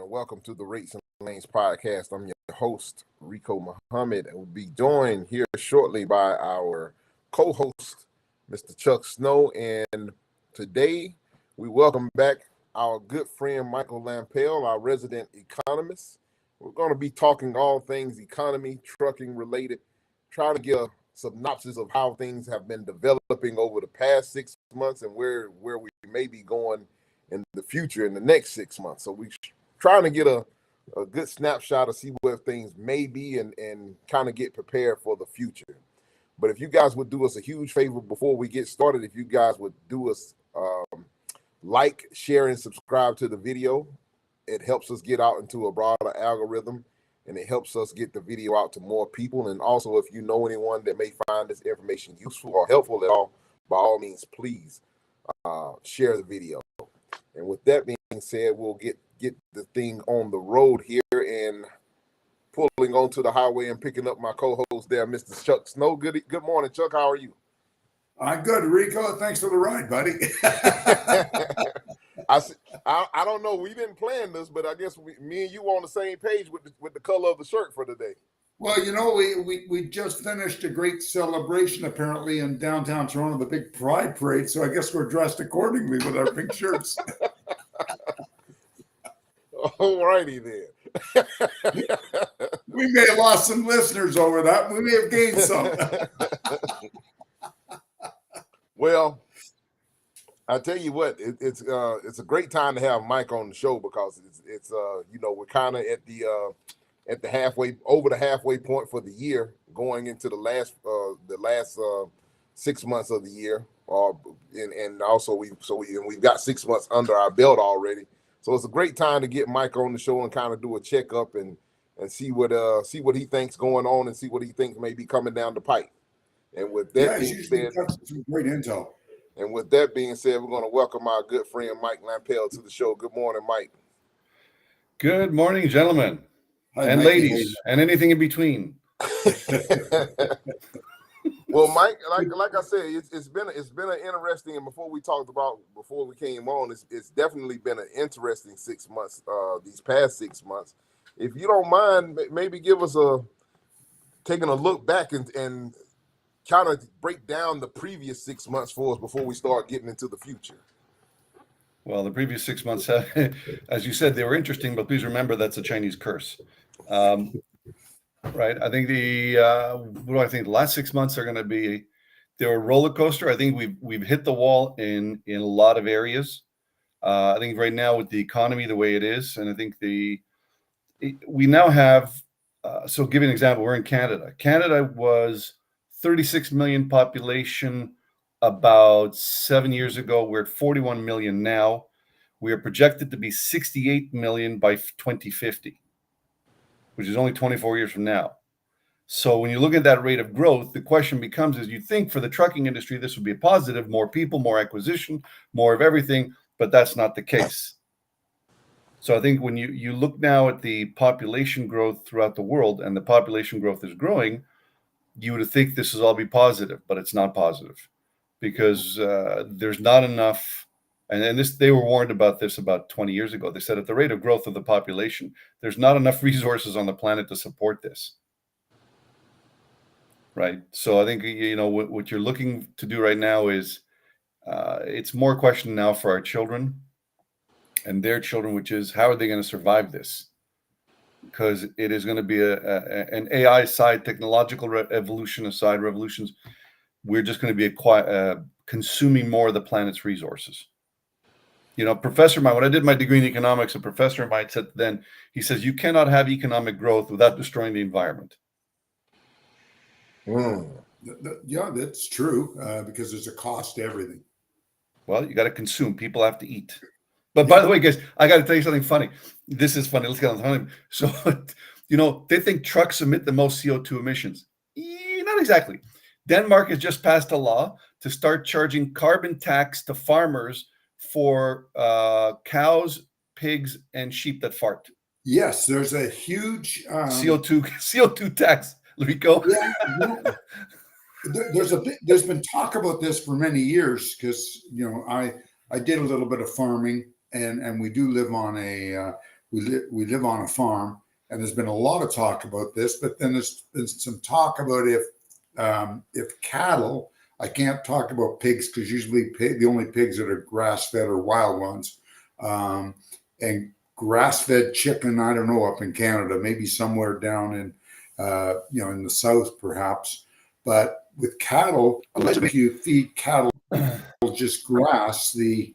and welcome to the Rates and Lanes podcast. I'm your host, Rico Muhammad, and we'll be joined here shortly by our co-host, Mr. Chuck Snow. And today, we welcome back our good friend, Michael Lampel, our resident economist. We're going to be talking all things economy, trucking related, trying to get a synopsis of how things have been developing over the past 6 months and where we may be going in the future in the next 6 months. So we're trying to get a good snapshot to see where things may be and kind of get prepared for the future. But if you guys would do us a huge favor before we get started, if you guys would do us like, share, and subscribe to the video, it helps us get out into a broader algorithm and it helps us get the video out to more people. And also, if you know anyone that may find this information useful or helpful at all, by all means, please share the video. And with that being said, we'll get the thing on the road here and pulling onto the highway and picking up my co-host there, Mr. Chuck Snow. Good morning, Chuck. How are you? I'm good, Rico. Thanks for the ride, buddy. I don't know. We didn't plan this, but I guess me and you were on the same page with the color of the shirt for today. Well, you know, we just finished a great celebration apparently in downtown Toronto, the big Pride Parade. So I guess we're dressed accordingly with our pink shirts. All righty then. We may have lost some listeners over that. We may have gained some. Well, I tell you what, it's a great time to have Mike on the show because it's we're kind of at the halfway point for the year, going into the last 6 months of the year, and also we've got 6 months under our belt already. So it's a great time to get Mike on the show and kind of do a checkup and see what he thinks going on and see what he thinks may be coming down the pipe. And with that being said, some great intel. And with that being said, we're going to welcome our good friend Mike Lampel to the show. Good morning, Mike. Good morning, gentlemen. Hi, and Mikey. ladies, and anything in between. Well, Mike, like I said, it's been an interesting, and before we came on, it's definitely been an interesting 6 months. These past 6 months, if you don't mind, maybe give us taking a look back and kind of break down the previous 6 months for us before we start getting into the future. Well, the previous 6 months, as you said, they were interesting, but please remember that's a Chinese curse. Right. I think the last 6 months are going to be, they're a roller coaster. I think we've hit the wall in a lot of areas. I think right now with the economy the way it is, and I think we now have, so give you an example, we're in Canada. Canada was 36 million population about 7 years ago. We're at 41 million now. We are projected to be 68 million by 2050. Which is only 24 years from now. So when you look at that rate of growth, the question becomes, is you think for the trucking industry, this would be a positive, more people, more acquisition, more of everything, but that's not the case. So I think when you look now at the population growth throughout the world and the population growth is growing, you would think this is all be positive, but it's not positive because there's not enough. And they were warned about this about 20 years ago. They said at the rate of growth of the population, there's not enough resources on the planet to support this. Right. So I think, what you're looking to do right now is it's more a question now for our children and their children, which is how are they going to survive this? Because it is going to be an AI side, technological evolution aside, revolutions. We're just going to be consuming more of the planet's resources. Professor of mine, when I did my degree in economics, a professor of mine said then, he says, you cannot have economic growth without destroying the environment. Yeah, that's true because there's a cost to everything. Well, you got to consume. People have to eat. But by the way, guys, I got to tell you something funny. This is funny. Let's get on the time. So, they think trucks emit the most CO2 emissions. Not exactly. Denmark has just passed a law to start charging carbon tax to farmers for cows, pigs, and sheep that fart. Yes, there's a huge CO2 tax, Rico. Yeah, there's been talk about this for many years because I did a little bit of farming and we do live on a we live on a farm, and there's been a lot of talk about this. But then there's been some talk about if cattle. I can't talk about pigs because usually the only pigs that are grass fed are wild ones, and grass fed chicken. I don't know, up in Canada, maybe somewhere down in in the south perhaps. But with cattle, if you feed cattle just grass, the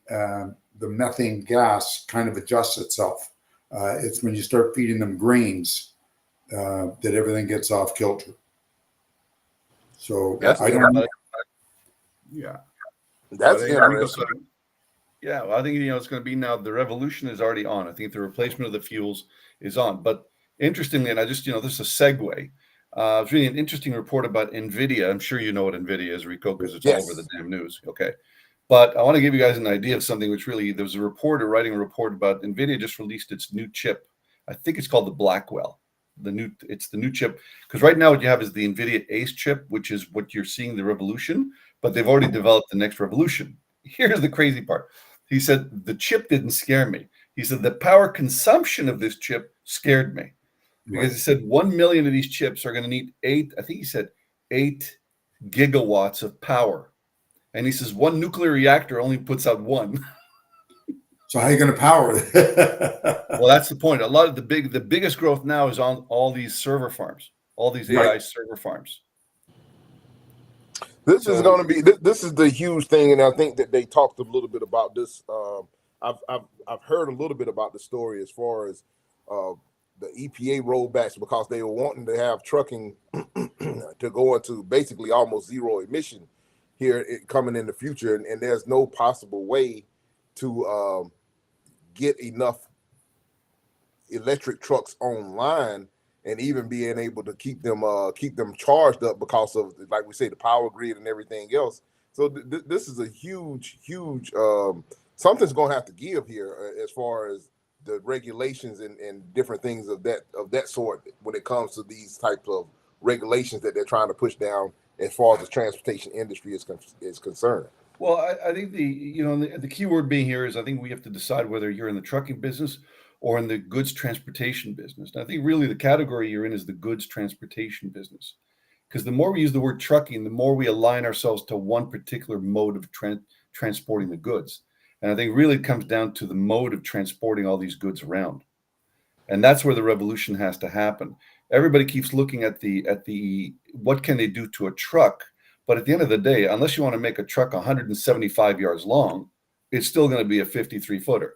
methane gas kind of adjusts itself. It's when you start feeding them grains that everything gets off kilter. So That's I don't know. Yeah. That's interesting. Yeah, well, I think it's going to be now. The revolution is already on. I think the replacement of the fuels is on. But interestingly, and I just this is a segue. It's really an interesting report about NVIDIA. I'm sure you know what NVIDIA is, Rico, because it's all over the damn news. Okay. But I want to give you guys an idea of something which really, there was a reporter writing a report about NVIDIA just released its new chip. I think it's called the Blackwell. It's the new chip. Because right now what you have is the NVIDIA Ace chip, which is what you're seeing the revolution, but they've already developed the next revolution. Here's the crazy part. He said, the chip didn't scare me. He said, the power consumption of this chip scared me. Because he said 1 million of these chips are going to need 8 gigawatts of power. And he says one nuclear reactor only puts out 1. So how are you going to power it? Well, that's the point. A lot of the biggest growth now is on all these server farms, all these AI server farms. This is going to be this is the huge thing, and I think that they talked a little bit about this. I've heard a little bit about the story as far as the EPA rollbacks, because they were wanting to have trucking to go into basically almost zero emission here coming in the future, and there's no possible way to get enough electric trucks online and even being able to keep them charged up because of, like we say, the power grid and everything else. So this is a huge something's going to have to give here as far as the regulations and different things of that sort when it comes to these types of regulations that they're trying to push down as far as the transportation industry is concerned. Well, I think the key word being here is, I think we have to decide whether you're in the trucking business or in the goods transportation business. And I think really the category you're in is the goods transportation business, because the more we use the word trucking, the more we align ourselves to one particular mode of transporting the goods. And I think really it comes down to the mode of transporting all these goods around. And that's where the revolution has to happen. Everybody keeps looking at the what can they do to a truck? But at the end of the day, unless you want to make a truck 175 yards long, it's still going to be a 53-footer.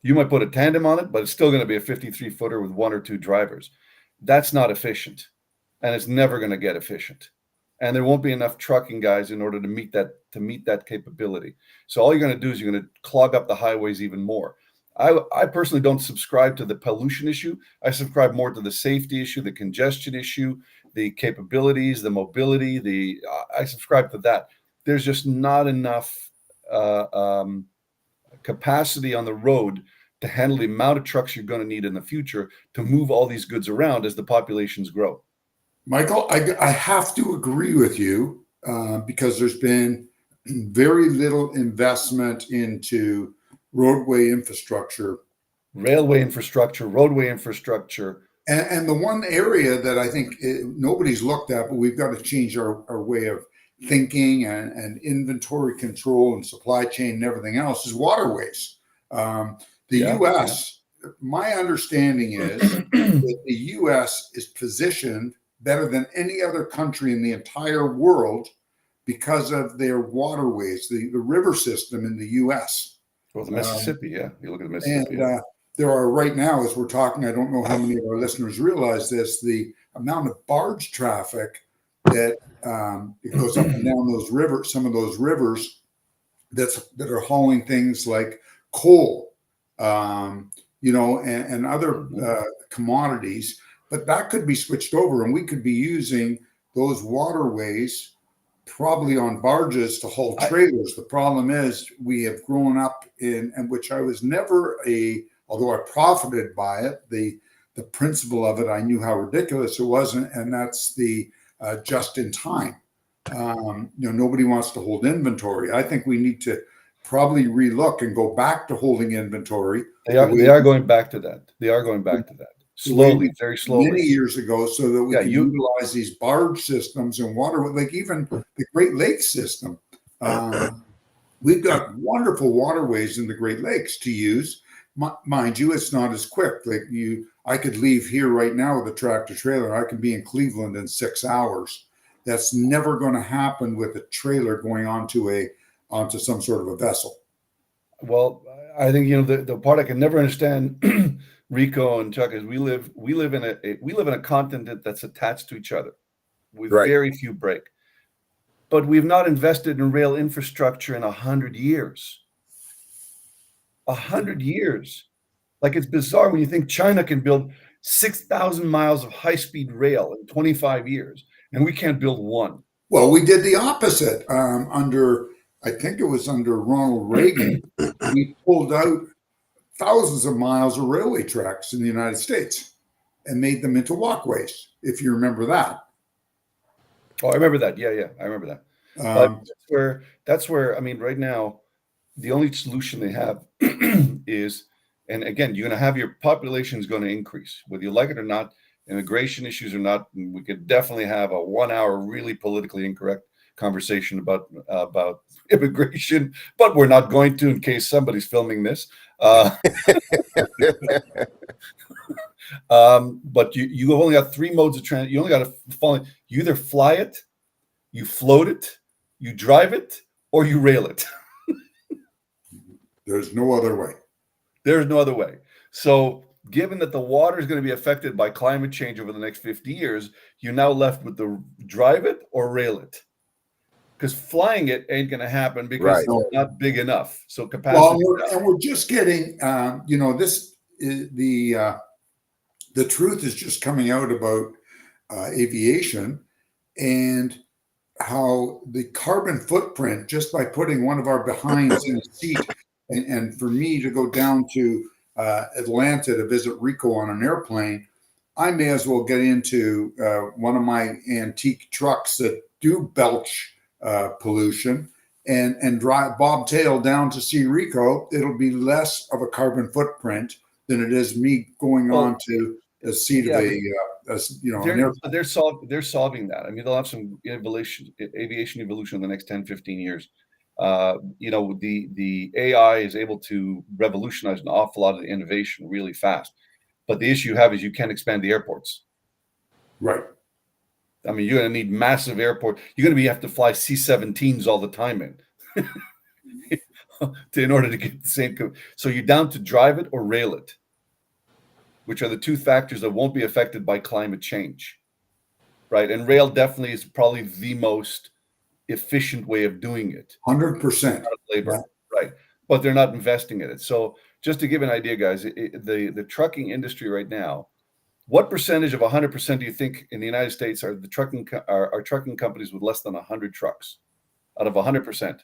You might put a tandem on it, but it's still going to be a 53-footer with 1 or 2 drivers. That's not efficient, and it's never going to get efficient. And there won't be enough trucking guys in order to meet that capability. So all you're going to do is you're going to clog up the highways even more. I personally don't subscribe to the pollution issue. I subscribe more to the safety issue, the congestion issue, the capabilities, the mobility. I subscribe to that. There's just not enough capacity on the road to handle the amount of trucks you're going to need in the future to move all these goods around as the populations grow. Michael, I have to agree with you because there's been very little investment into roadway infrastructure, railway infrastructure, roadway infrastructure. And the one area that I think nobody's looked at, but we've got to change our way of thinking and inventory control and supply chain and everything else is waterways. U.S., my understanding is that the U.S. is positioned better than any other country in the entire world because of their waterways, the river system in the U.S. Well, the Mississippi, you look at the Mississippi. And there are right now, as we're talking, I don't know how many of our listeners realize this, the amount of barge traffic that it goes up and down those rivers, some of those rivers that are hauling things like coal, and other commodities. But that could be switched over, and we could be using those waterways probably on barges to haul trailers. The problem is we have grown up in, and which I was never although I profited by it, the principle of it, I knew how ridiculous it was, and that's the just in time. Nobody wants to hold inventory. I think we need to probably relook and go back to holding inventory. They are going back to that. They are going back to that slowly, very slowly. Many years ago, so that we can utilize these barge systems and water, like even the Great Lakes system. We've got wonderful waterways in the Great Lakes to use. Mind you, it's not as quick. Like I could leave here right now with a tractor trailer. I can be in Cleveland in 6 hours. That's never going to happen with a trailer going onto some sort of a vessel. Well, I think the part I can never understand, Rico and Chuck, is we live in a continent that's attached to each other with very few break. But we've not invested in rail infrastructure in 100 years. 100 years. Like, it's bizarre when you think China can build 6,000 miles of high-speed rail in 25 years, and we can't build one. Well, we did the opposite I think it was under Ronald Reagan. We pulled out thousands of miles of railway tracks in the United States and made them into walkways, if you remember that. Oh, I remember that. Yeah, I remember that. That's where I mean, right now, the only solution they have is, and again, you're going to have your population is going to increase, whether you like it or not. Immigration issues or not, we could definitely have a 1 hour really politically incorrect conversation about immigration, but we're not going to in case somebody's filming this. But you only got 3 modes of transit. You only got to follow. You either fly it, you float it, you drive it, or you rail it. There's no other way. There's no other way. So, given that the water is going to be affected by climate change over the next 50 years, you're now left with the drive it or rail it. Because flying it ain't going to happen because it's not big enough. So capacity. Well, and we're just getting, this the truth is just coming out about aviation and how the carbon footprint, just by putting one of our behinds in a seat, and for me to go down to Atlanta to visit Rico on an airplane, I may as well get into one of my antique trucks that do belch pollution and drive bobtail down to see Rico. It'll be less of a carbon footprint than it is me going on to a seat of an airplane. They're solving that. I mean, they'll have some aviation evolution in the next 10, 15 years. The AI is able to revolutionize an awful lot of the innovation really fast. But the issue you have is you can't expand the airports. Right. I mean, you're going to need massive airport. You're going to have to fly C-17s all the time in order to get the same. So you're down to drive it or rail it, which are the 2 factors that won't be affected by climate change, right? And rail definitely is probably the most efficient way of doing it. 100% labor, right? But they're not investing in it. So just to give an idea, guys, the trucking industry right now, what percentage of 100% do you think in the United States are trucking companies with less than 100 trucks out of 100%?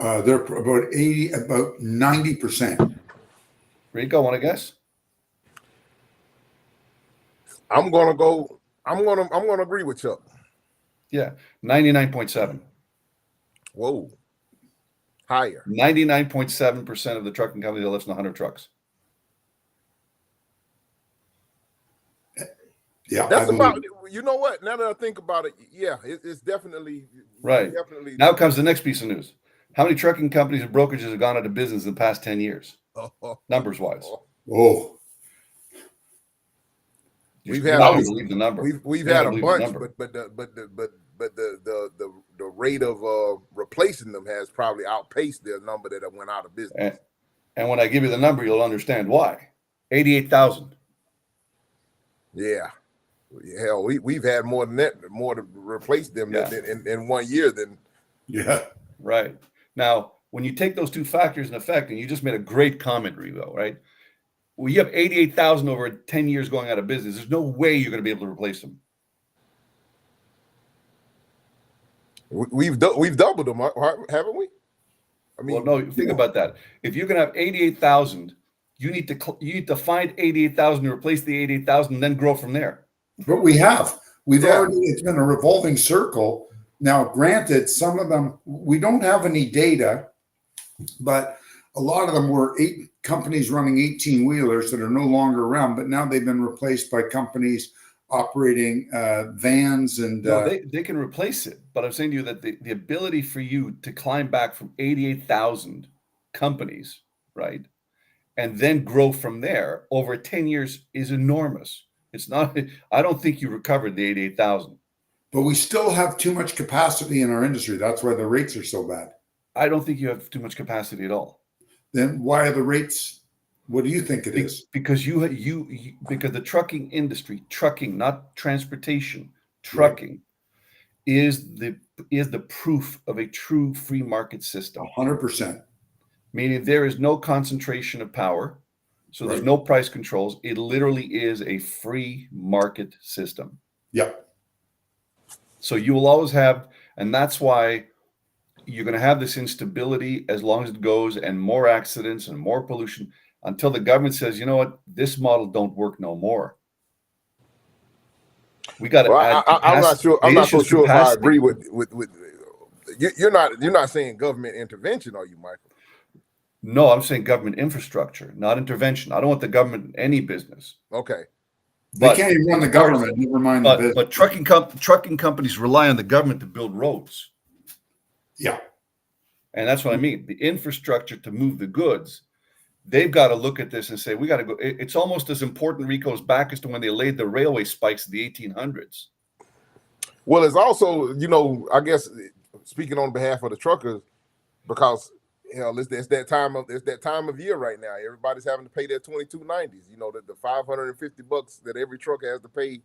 They're about 90%. Rico, want to guess? I'm gonna agree with Chuck. Yeah, 99.7. Whoa, higher. 99.7% of the trucking companies are less than 100 trucks. Yeah, that's about. You know what? Now that I think about it, yeah, it's definitely right. Definitely. Now comes the next piece of news. How many trucking companies and brokerages have gone out of business in the past 10 years, numbers wise? Oh, we've had believe the number. We've had a bunch, but the rate of replacing them has probably outpaced their number that went out of business. And when I give you the number, you'll understand why. 88,000. Yeah. Hell, we've had more than that, more to replace them in 1 year than. Yeah. Right. Now, when you take those 2 factors in effect, and you just made a great comment, Rico, right? Well, you have 88,000 over 10 years going out of business. There's no way you're going to be able to replace them. We've doubled them, haven't we? I mean, well, no. Think about that. If you're going to have 88,000, you need to find 88,000 to replace the 88,000, and then grow from there. But we've already. It's been a revolving circle. Now, granted, some of them we don't have any data but a lot of them were 8 companies running 18-wheelers that are no longer around, but now they've been replaced by companies operating vans and No, they can replace it. But I'm saying to you that the ability for you to climb back from 88,000 companies, right, and then grow from there over 10 years is enormous. It's not, I don't think you recovered the 88,000. but we still have too much capacity in our industry. That's why the rates are so bad. I don't think you have too much capacity at all. Then why are the rates? What do you think it is? Because because the trucking industry, trucking, not transportation, trucking is the proof of a true free market system. 100%. Meaning there is no concentration of power. So there's Right. no price controls. It literally is a free market system. Yep. So you will always have, and that's why you're going to have this instability as long as it goes, and more accidents and more pollution until the government says, you know what, this model don't work no more. We got to Well, add capacity. I'm not sure. I'm The not so issue is sure if I capacity. agree with you're not saying government intervention, are you, Michael? No, I'm saying government infrastructure, not intervention. I don't want the government in any business. Okay. They can't even run the government. Never mind the business. But trucking companies rely on the government to build roads. Yeah. And that's what I mean. The infrastructure to move the goods, they've got to look at this and say, we got to go. It's almost as important, Rico's back, as to when they laid the railway spikes in the 1800s. Well, it's also, I guess, speaking on behalf of the truckers, because it's that time of year right now. Everybody's having to pay their 2290s. The $550 that every truck has to pay,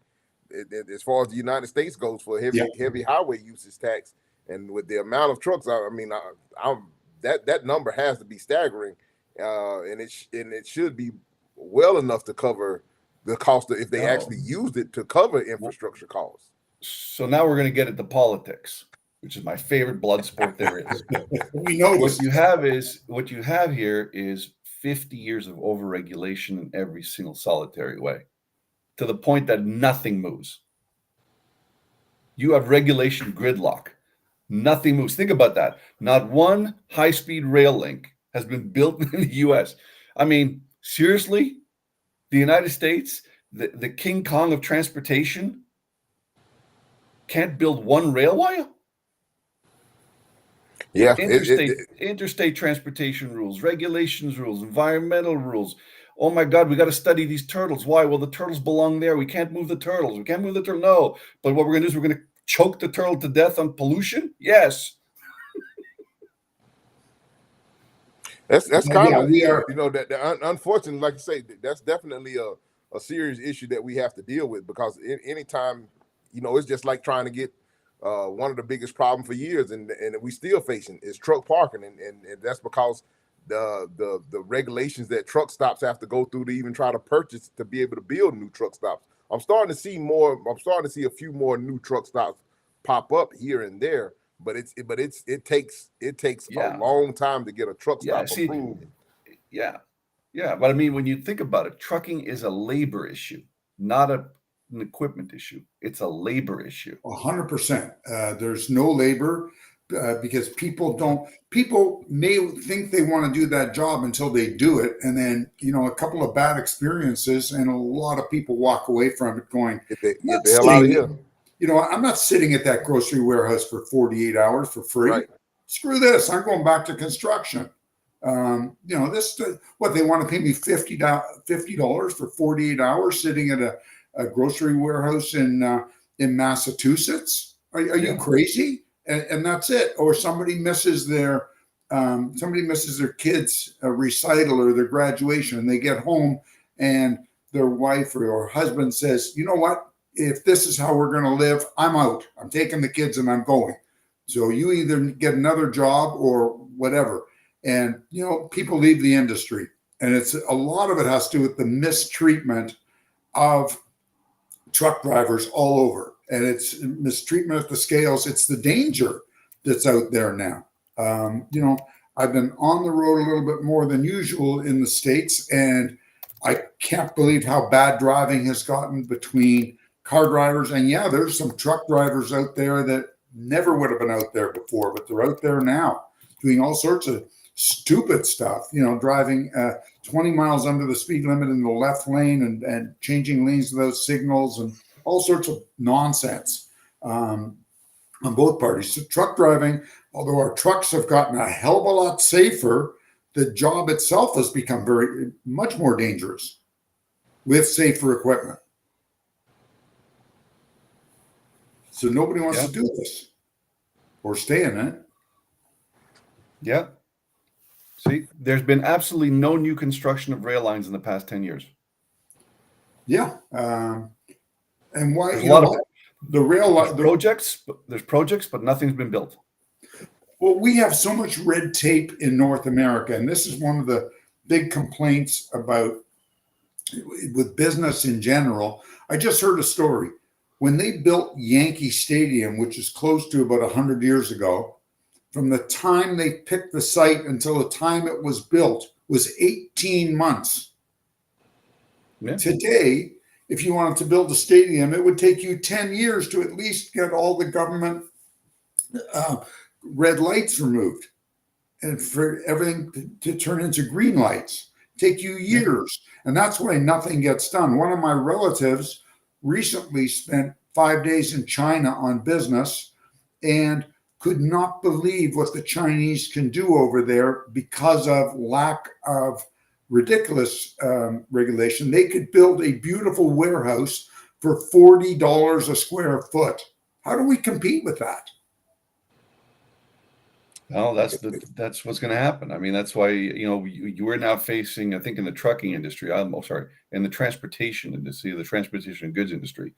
as far as the United States goes, for heavy highway usage tax. And with the amount of trucks, that number has to be staggering, and it should be well enough to cover the cost if they actually used it to cover infrastructure costs. So now we're going to get into politics, which is my favorite blood sport there is. We know what you have here is 50 years of overregulation in every single solitary way, to the point that nothing moves. You have regulation gridlock. Nothing moves. Think about that. Not one high-speed rail link has been built in the U.S. I mean, seriously, the United States, the King Kong of transportation, can't build one railway? Yeah. Interstate transportation rules, regulations rules, environmental rules. Oh my God, we got to study these turtles. Why? Well, the turtles belong there. We can't move the turtles. We can't move the turtle. No. But what we're going to do is we're going to choke the turtle to death on pollution? Yes. That's kind of, that unfortunately, like you say, that's definitely a serious issue that we have to deal with, because anytime, it's just like trying to get one of the biggest problems for years, and we still facing, is truck parking, and that's because the regulations that truck stops have to go through to even try to purchase to be able to build new truck stops. I'm starting to see a few more new truck stops pop up here and there, but it takes a long time to get a truck stop approved. Yeah. But I mean, when you think about it, trucking is a labor issue, not an equipment issue. It's a labor issue. 100%. There's no labor because people may think they want to do that job until they do it. And then, a couple of bad experiences, and a lot of people walk away from it going, get the hell out of here. I'm not sitting at that grocery warehouse for 48 hours for free. Right. Screw this. I'm going back to construction. This what they want to pay me $50 for 48 hours sitting at a grocery warehouse in Massachusetts. Are you crazy? And that's it. Or somebody misses their kids' recital or their graduation, and they get home and their wife or husband says, you know what? If this is how we're going to live, I'm out. I'm taking the kids and I'm going. So you either get another job or whatever. And, people leave the industry. And a lot of it has to do with the mistreatment of truck drivers all over. And it's mistreatment at the scales. It's the danger that's out there now. I've been on the road a little bit more than usual in the States, and I can't believe how bad driving has gotten between car drivers. And there's some truck drivers out there that never would have been out there before, but they're out there now doing all sorts of stupid stuff, driving 20 miles under the speed limit in the left lane and changing lanes without signals and all sorts of nonsense on both parties. So truck driving, although our trucks have gotten a hell of a lot safer, the job itself has become much more dangerous with safer equipment. So nobody wants to do this or stay in it. Yeah. See, there's been absolutely no new construction of rail lines in the past 10 years. Yeah. And why? There's a lot of the rail projects. There's projects, but nothing's been built. Well, we have so much red tape in North America, and this is one of the big complaints with business in general. I just heard a story. When they built Yankee Stadium, which is close to about 100 years ago, from the time they picked the site until the time it was built was 18 months. Yeah. Today, if you wanted to build a stadium, it would take you 10 years to at least get all the government red lights removed and for everything to turn into green lights. Take you years. And that's why nothing gets done. One of my relatives recently spent 5 days in China on business and could not believe what the Chinese can do over there because of lack of ridiculous regulation. They could build a beautiful warehouse for $40 a square foot. How do we compete with that? Well, that's what's going to happen. I mean, that's why, we're now facing, I think, in the trucking industry, in the transportation industry, the transportation and goods industry,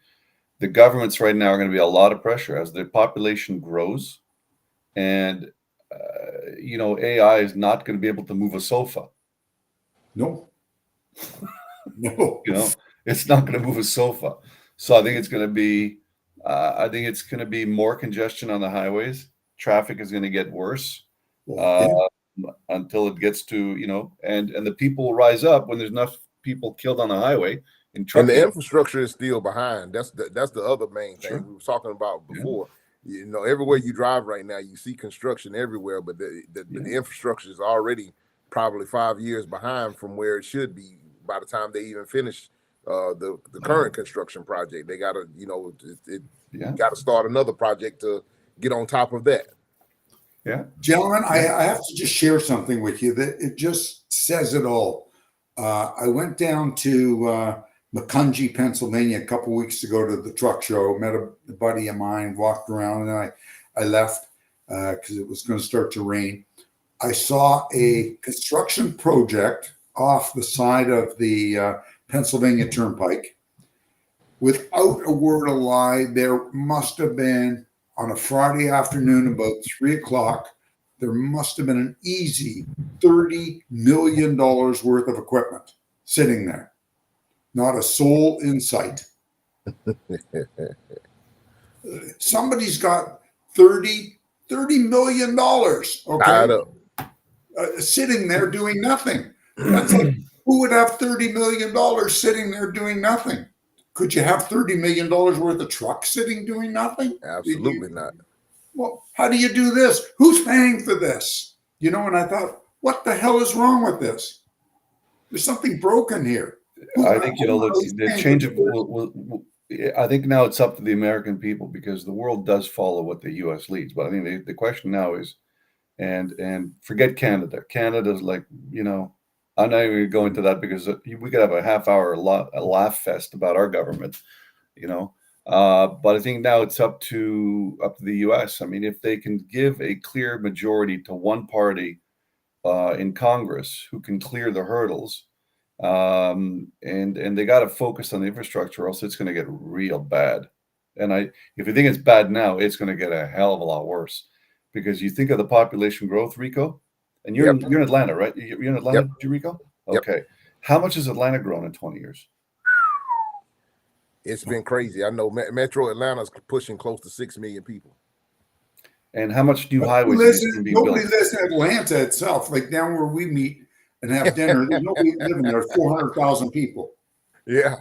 the governments right now are going to be a lot of pressure as the population grows. And, AI is not going to be able to move a sofa. No. No. It's not going to move a sofa. So I think it's going to be more congestion on the highways. Traffic is going to get worse until it gets to, and the people will rise up when there's enough people killed on the highway. And the infrastructure is still behind. That's the other main thing we were talking about before. Yeah. Everywhere you drive right now, you see construction everywhere, but the infrastructure is already probably 5 years behind from where it should be by the time they even finish the current construction project. They got to, got to start another project to get on top of that. Yeah. Gentlemen, I have to just share something with you that it just says it all. I went down to Macungie, Pennsylvania a couple of weeks ago to the truck show, met a buddy of mine, walked around, and then I left because it was going to start to rain. I saw a construction project off the side of the Pennsylvania Turnpike. Without a word of lie, there must have been, on a Friday afternoon about 3 o'clock, there must have been an easy $30 million worth of equipment sitting there. Not a soul in sight. Somebody's got $30 million, sitting there doing nothing. That's like, who would have $30 million sitting there doing nothing? Could you have $30 million worth of trucks sitting doing nothing? Absolutely not. Well, how do you do this? Who's paying for this? And I thought, what the hell is wrong with this? There's something broken here. I think, the change of, I think now it's up to the American people because the world does follow what the U.S. leads. But I think the question now is, and forget Canada. Canada's like, I'm not even going to go into that because we could have a half-hour laugh fest about our government, But I think now it's up to the U.S. I mean, if they can give a clear majority to one party in Congress who can clear the hurdles, and they got to focus on the infrastructure, or else it's going to get real bad. And if you think it's bad now, it's going to get a hell of a lot worse because you think of the population growth, Rico. And you're in Atlanta, right? You're in Atlanta, Rico? Okay. Yep. How much has Atlanta grown in 20 years? It's been crazy. I know Metro Atlanta's pushing close to 6 million people. And how much new highways are being built? Nobody lives in Atlanta itself. Like down where we meet and have dinner, there's nobody living there. 400,000 people. Yeah.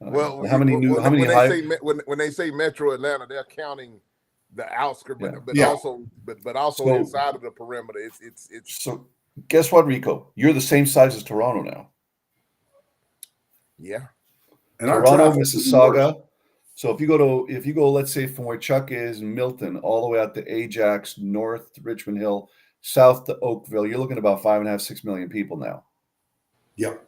Well, when they say Metro Atlanta, they're counting the outskirts, but also inside of the perimeter. It's Guess what, Rico? You're the same size as Toronto now. Yeah. And our Toronto, traffic is worse. Mississauga. So if you go, let's say from where Chuck is in Milton, all the way out to Ajax, north to Richmond Hill, south to Oakville, you're looking at about 5.5, 6 million people now, Yep.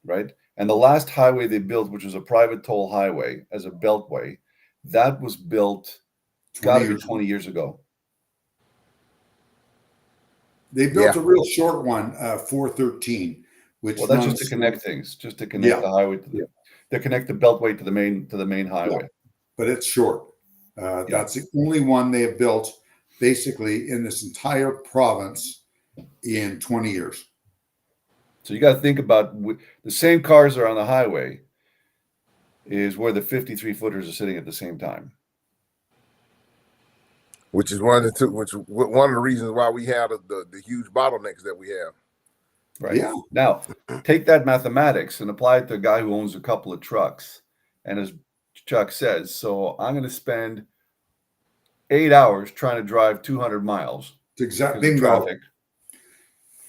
right? And the last highway they built, which was a private toll highway as a beltway, that was built, 20 got to be years. 20 years ago. They built Yeah. a real short one, 413, which Well, that's just runs to through. connect things, just to connect Yeah. the highway to to connect the beltway to the main highway. But it's short. Yeah. That's the only one they have built basically in this entire province in 20 years. So you got to think about the same cars are on the highway is where the 53 footers are sitting at the same time. Which is one of the reasons why we have the huge bottlenecks that we have. Right. Yeah. Now, take that mathematics and apply it to a guy who owns a couple of trucks. And as Chuck says, so I'm going to spend 8 hours trying to drive 200 miles It's exact because of bingo. traffic.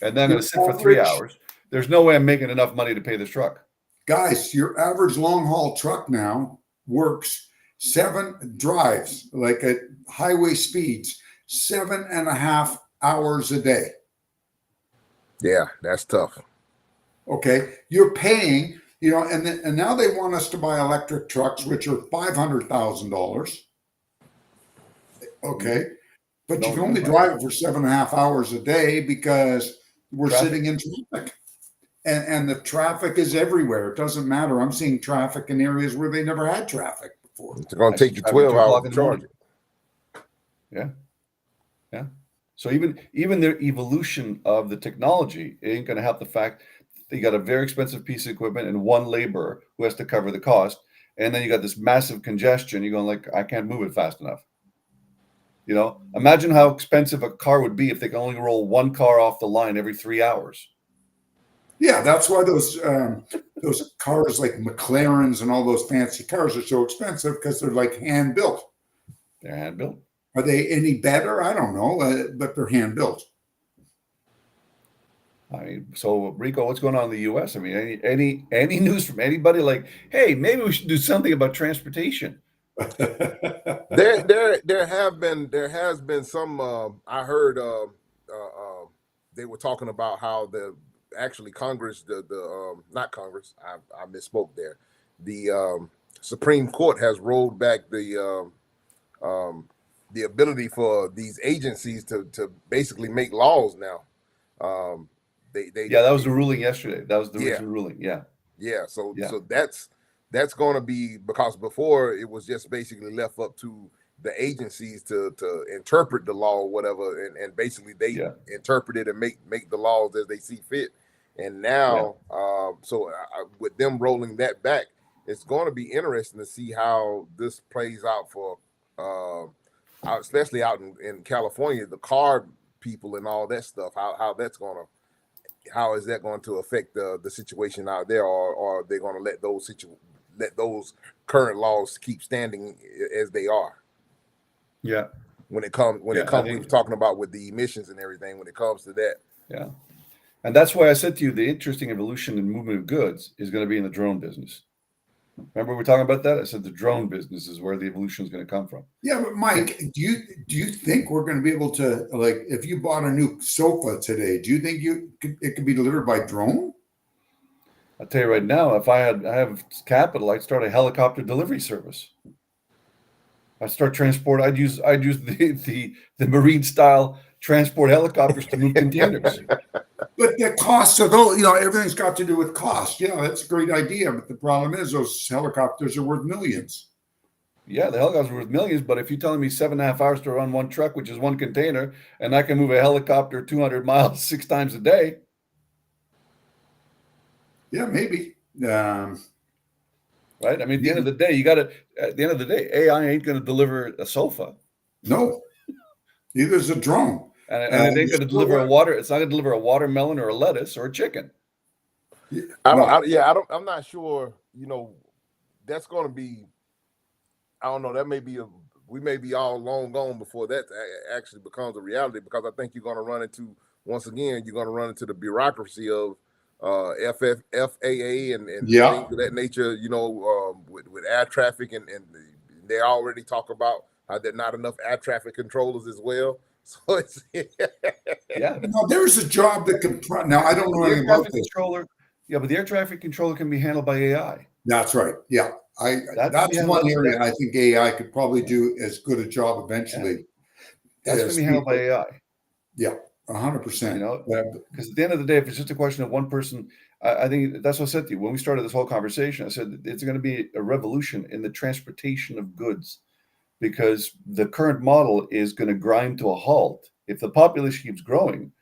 And then I'm Your going to sit for 3 average- hours. There's no way I'm making enough money to pay this truck. Guys, your average long haul truck now works 7 drives, like at highway speeds, 7.5 hours a day. Yeah, that's tough. Okay, you're paying, and now they want us to buy electric trucks, which are $500,000. Okay, but you can only drive it for 7.5 hours a day because we're sitting in traffic, and the traffic is everywhere. It doesn't matter. I'm seeing traffic in areas where they never had traffic before. It's going to take you 12 hours to charge it. Yeah. Yeah. So even the evolution of the technology ain't going to help the fact that you got a very expensive piece of equipment and one laborer who has to cover the cost, and then you got this massive congestion. You're going like, I can't move it fast enough. Imagine how expensive a car would be if they can only roll one car off the line every 3 hours. Yeah, that's why those cars like McLarens and all those fancy cars are so expensive, because they're like hand built. They're hand built. Are they any better? I don't know, but they're hand built. So Rico, what's going on in the U.S.? I mean, any news from anybody? Like, hey, maybe we should do something about transportation. There has been some. I heard they were talking about how actually Congress, not Congress. I misspoke there. The Supreme Court has rolled back the ability for these agencies to basically make laws now. That was the ruling yesterday. That was the recent ruling. Yeah. So that's going to be, because before it was just basically left up to the agencies to interpret the law or whatever, and basically they interpret it and make the laws as they see fit. And now, with them rolling that back, it's going to be interesting to see how this plays out for, especially out in California, the car people and all that stuff. How is that going to affect the situation out there, or are they going to let those current laws keep standing as they are? Yeah. When it comes, we were talking about with the emissions and everything. When it comes to that, yeah, and that's why I said to you, the interesting evolution in movement of goods is going to be in the drone business. Remember we were talking about that? I said the drone business is where the evolution is going to come from. Yeah, but Mike, do you think we're going to be able to, like, if you bought a new sofa today, do you think it could be delivered by drone? I'll tell you right now, if I have capital, I'd start a helicopter delivery service. I'd start transport. I'd use the marine style transport helicopters to move containers. But the cost of those, everything's got to do with cost. Yeah, that's a great idea. But the problem is those helicopters are worth millions. Yeah, the helicopters are worth millions. But if you're telling me 7.5 hours to run one truck, which is one container, and I can move a helicopter 200 miles 6 times a day. Yeah, maybe. Right. I mean, at the end of the day, AI ain't going to deliver a sofa. No, neither is a drone. And it ain't going to deliver it's not going to deliver a watermelon or a lettuce or a chicken. I'm not sure, that's going to be, I don't know, that may be we may be all long gone before that actually becomes a reality, because I think you're going to run into once again, you're going to run into the bureaucracy of FAA and Yeah. things of that nature, with air traffic. And they already talk about how there are not enough air traffic controllers as well. So it's Yeah. Now, there's a job that can. Now, I don't know The air anything about traffic this. controller. Yeah, but the air traffic controller can be handled by AI. That's right. Yeah, That can be that's handled. one area I think AI could probably do as good a job eventually. That's going to be handled by AI. Yeah, 100%. You know, because at the end of the day, if it's just a question of one person, I think that's what I said to you when we started this whole conversation. I said it's going to be a revolution in the transportation of goods, because the current model is going to grind to a halt. If the population keeps growing,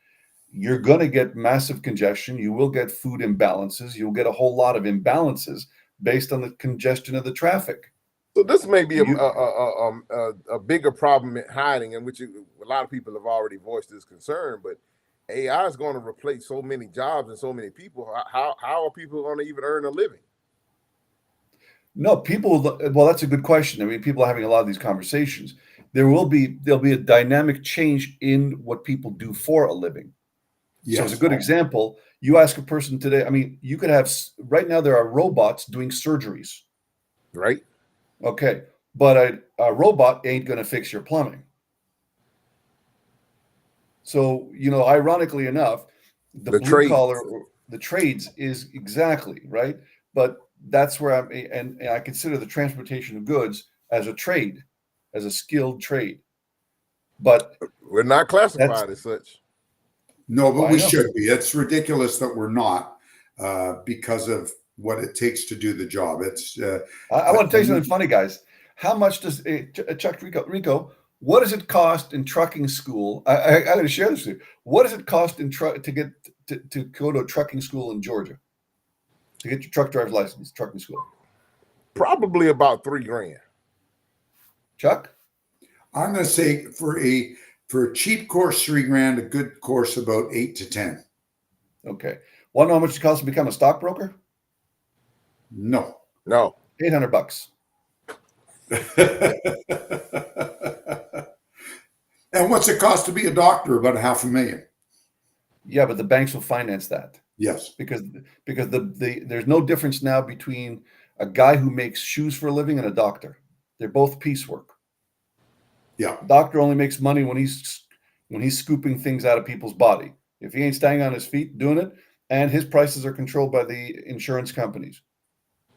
you're going to get massive congestion. You will get food imbalances. You'll get a whole lot of imbalances based on the congestion of the traffic. So this may be a bigger problem in hiding, in which a lot of people have already voiced this concern. But AI is going to replace so many jobs and so many people. How are people going to even earn a living? No, people. Well, that's a good question. I mean, people are having a lot of these conversations. There'll be a dynamic change in what people do for a living. Yes. So as a good example, you ask a person today. I mean, you could have right now there are robots doing surgeries. Right. Okay, but a robot ain't going to fix your plumbing. So, ironically enough, the blue collar, the trades is exactly right. But that's where and I consider the transportation of goods as a trade, as a skilled trade. But we're not classified as such. No, but we should be. It's ridiculous that we're not, because of what it takes to do the job. It's. I want to tell you something funny, guys. How much does Chuck Rico? What does it cost in trucking school? I got to share this with you. What does it cost to get to go to a trucking school in Georgia to get your truck driver's license? Trucking school. Probably about $3,000. Chuck, I'm going to say for a cheap course, $3,000. A good course, about 8 to 10. Okay. Want to know how much it costs to become a stockbroker? No. $800. And what's it cost to be a doctor? About $500,000. Yeah, but the banks will finance that. Yes. Because there's no difference now between a guy who makes shoes for a living and a doctor. They're both piecework. Yeah. Doctor only makes money when he's scooping things out of people's body. If he ain't standing on his feet doing it, and his prices are controlled by the insurance companies.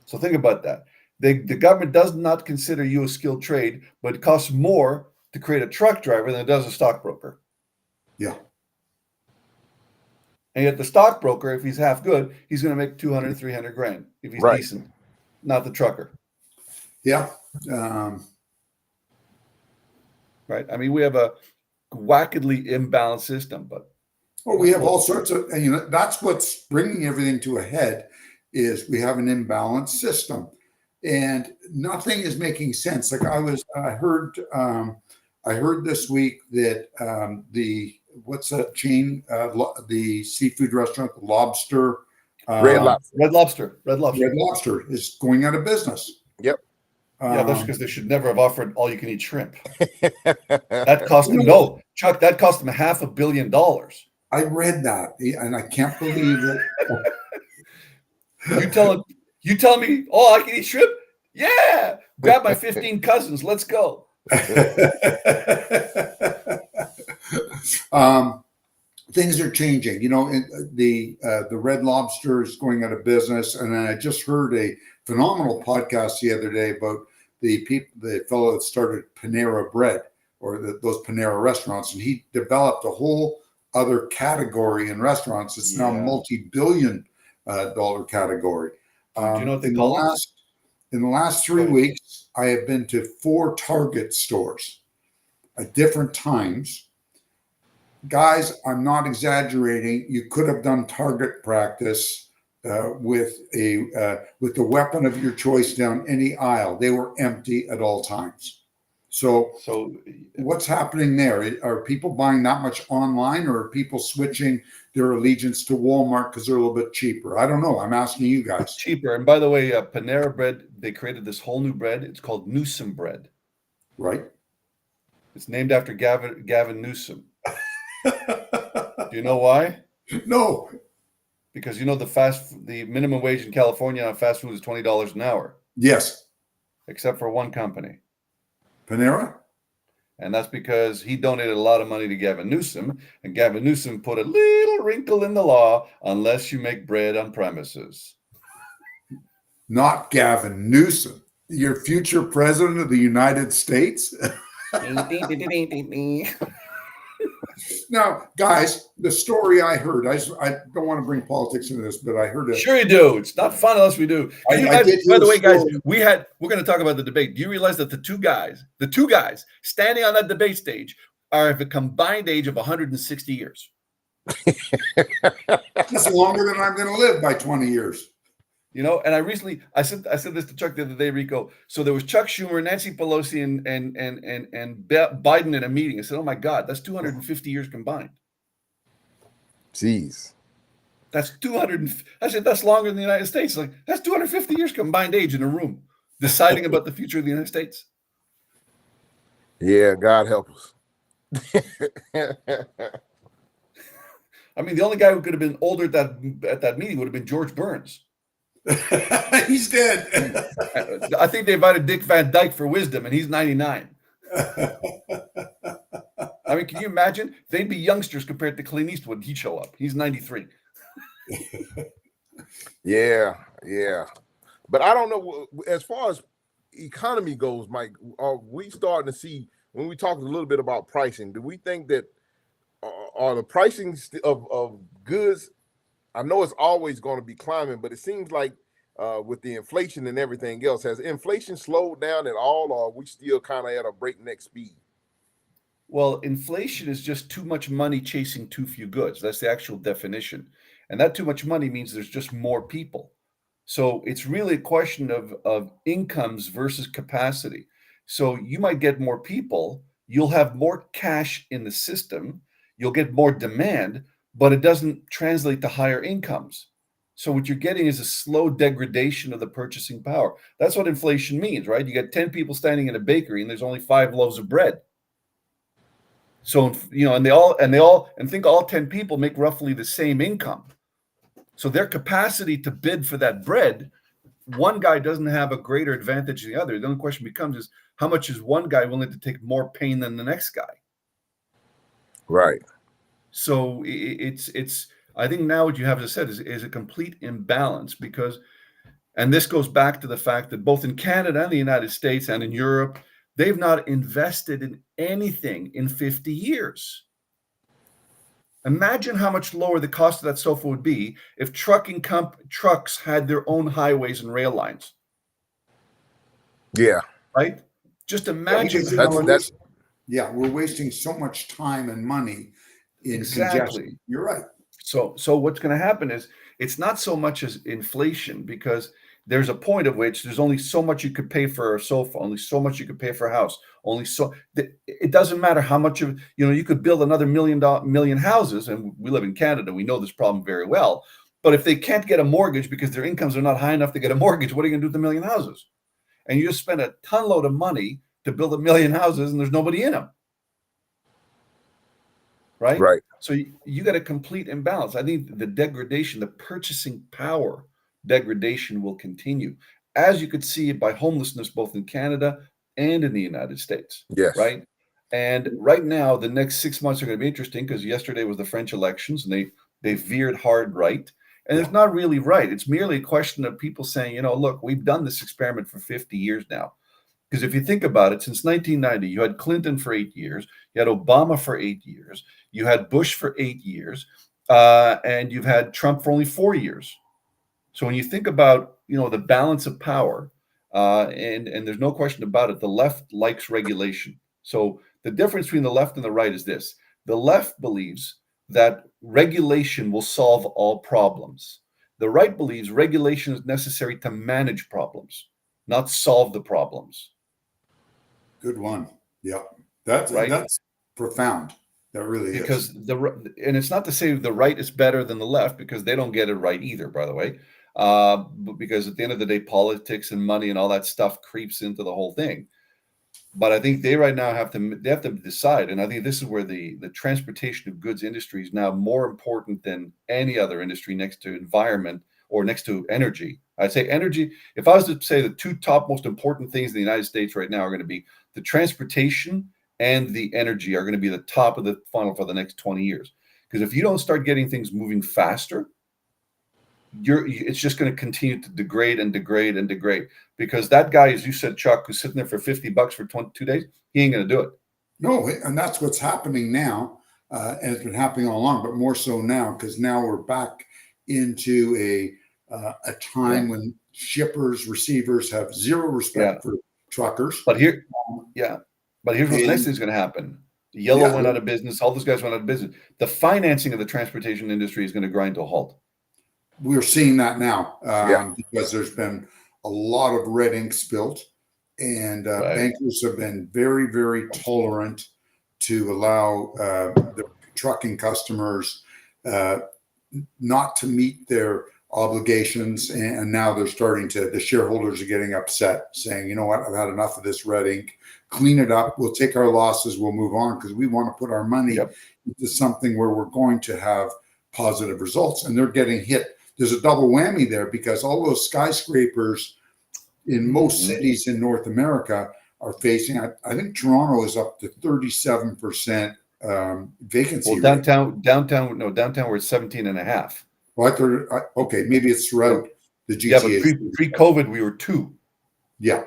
So think about that. The government does not consider you a skilled trade, but it costs more to create a truck driver than it does a stockbroker. Yeah. And yet the stockbroker, if he's half good, he's going to make 200, 300 grand if he's decent, not the trucker. Yeah. Right. I mean, we have a wackedly imbalanced system, but. Well, we have all sorts of, that's what's bringing everything to a head, is we have an imbalanced system, and nothing is making sense. Like I heard this week that what's that chain, the seafood restaurant, the Lobster, Red Lobster is going out of business. Yep. Yeah, that's because they should never have offered all-you-can-eat shrimp. That cost them Chuck. That cost them $500 million. I read that, and I can't believe it. You tell me, oh, I can eat shrimp? Yeah. Grab my 15 cousins. Let's go. Things are changing. The Red Lobster is going out of business, and I just heard a phenomenal podcast the other day about the fellow that started Panera Bread, or those Panera restaurants, and he developed a whole other category in restaurants. It's now multi-billion dollar category. Do you know what they call it? In the last 3 weeks, I have been to 4 Target stores at different times. Guys, I'm not exaggerating. You could have done target practice with the weapon of your choice down any aisle. They were empty at all times. So what's happening there? Are people buying that much online, or are people switching their allegiance to Walmart because they're a little bit cheaper? I don't know. I'm asking you guys. It's cheaper. And by the way, Panera Bread, they created this whole new bread. It's called Newsom bread. Right. It's named after Gavin Newsom. Do you know why? No. Because the minimum wage in California on fast food is $20 an hour, Yes. except for one company. Panera? And that's because he donated a lot of money to Gavin Newsom, and Gavin Newsom put a little wrinkle in the law unless you make bread on premises. Not Gavin Newsom, your future president of the United States. Now, guys, the story I heard, I don't want to bring politics into this, but I heard it. Sure you do. It's not fun unless we do. I did By the way, guys, story. we're going to talk about the debate. Do you realize that the two guys standing on that debate stage are of a combined age of 160 years? That's longer than I'm going to live by 20 years. You know, and I said this to Chuck the other day, Rico. So there was Chuck Schumer, Nancy Pelosi, and Biden in a meeting. I said, "Oh my God, that's 250 years combined." Jeez. That's 200. I said that's longer than the United States. Like that's 250 years combined age in a room, deciding about the future of the United States. Yeah, God help us. I mean, the only guy who could have been older at that meeting would have been George Burns. He's dead. I think they invited Dick Van Dyke for wisdom, and he's 99. I mean, can you imagine? They'd be youngsters compared to Clint Eastwood. He'd show up. He's 93. Yeah. But I don't know, as far as economy goes, Mike, are we starting to see, when we talked a little bit about pricing, do we think that are the pricing of goods, I know it's always going to be climbing, but it seems like with the inflation and everything else, has inflation slowed down at all, or are we still kind of at a breakneck speed? Well, inflation is just too much money chasing too few goods. That's the actual definition. And that too much money means there's just more people. So it's really a question of incomes versus capacity. So you might get more people, you'll have more cash in the system, you'll get more demand, but it doesn't translate to higher incomes. So what you're getting is a slow degradation of the purchasing power. That's what inflation means, right? You get 10 people standing in a bakery and there's only 5 loaves of bread. So, you know, and think all 10 people make roughly the same income. So their capacity to bid for that bread, one guy doesn't have a greater advantage than the other. The only question becomes is how much is one guy willing to take more pain than the next guy? Right. So it's I think now what you have, as I said, is a complete imbalance because, and this goes back to the fact that both in Canada and the United States and in Europe, they've not invested in anything in 50 years. Imagine how much lower the cost of that sofa would be if trucks had their own highways and rail lines. Yeah. Right? Just imagine. We're wasting so much time and money in Exactly. congestion. You're right. So what's going to happen is it's not so much as inflation, because there's a point at which there's only so much you could pay for a sofa, only so much you could pay for a house, only so it doesn't matter how much of, you could build another million houses, and we live in Canada, we know this problem very well. But if they can't get a mortgage because their incomes are not high enough to get a mortgage, what are you going to do with the million houses? And you just spend a ton load of money to build a million houses, and there's nobody in them. Right. So you got a complete imbalance. I think the degradation, the purchasing power degradation will continue, as you could see by homelessness both in Canada and in the United States. Yes. Right. And right now, the next 6 months are going to be interesting because yesterday was the French elections and they veered hard right. And it's not really right. It's merely a question of people saying, look, we've done this experiment for 50 years now. Because if you think about it, since 1990, you had Clinton for 8 years, you had Obama for 8 years, you had Bush for 8 years, and you've had Trump for only 4 years. So when you think about, the balance of power, and there's no question about it, the left likes regulation. So the difference between the left and the right is this. The left believes that regulation will solve all problems. The right believes regulation is necessary to manage problems, not solve the problems. Good one. Yeah. That's right. That's profound. That really because is. And it's not to say the right is better than the left, because they don't get it right either, by the way. But because at the end of the day, politics and money and all that stuff creeps into the whole thing. But I think they right now have to decide, and I think this is where the transportation of goods industry is now more important than any other industry next to environment or next to energy. I'd say energy. If I was to say the two top most important things in the United States right now are going to be the transportation and the energy are going to be the top of the funnel for the next 20 years. Because if you don't start getting things moving faster, it's just going to continue to degrade and degrade and degrade, because that guy, as you said, Chuck, who's sitting there for $50 for 22 days, he ain't going to do it. No, and that's what's happening now, and it's been happening all along, but more so now, because now we're back into a time when shippers, receivers have zero respect for truckers. But here's what the next thing's going to happen. Yellow went out of business. All those guys went out of business. The financing of the transportation industry is going to grind to a halt. We're seeing that now because there's been a lot of red ink spilt, and bankers have been very, very tolerant to allow the trucking customers not to meet their obligations. And now they're starting to, the shareholders are getting upset, saying, you know what, I've had enough of this red ink. Clean it up. We'll take our losses. We'll move on, because we want to put our money into something where we're going to have positive results. And they're getting hit. There's a double whammy there, because all those skyscrapers in most cities in North America are facing, I think Toronto is up to 37% vacancy. Well, downtown we're at 17.5. Well, I thought, okay, maybe it's throughout the GTA. Yeah, but pre-COVID we were 2. Yeah.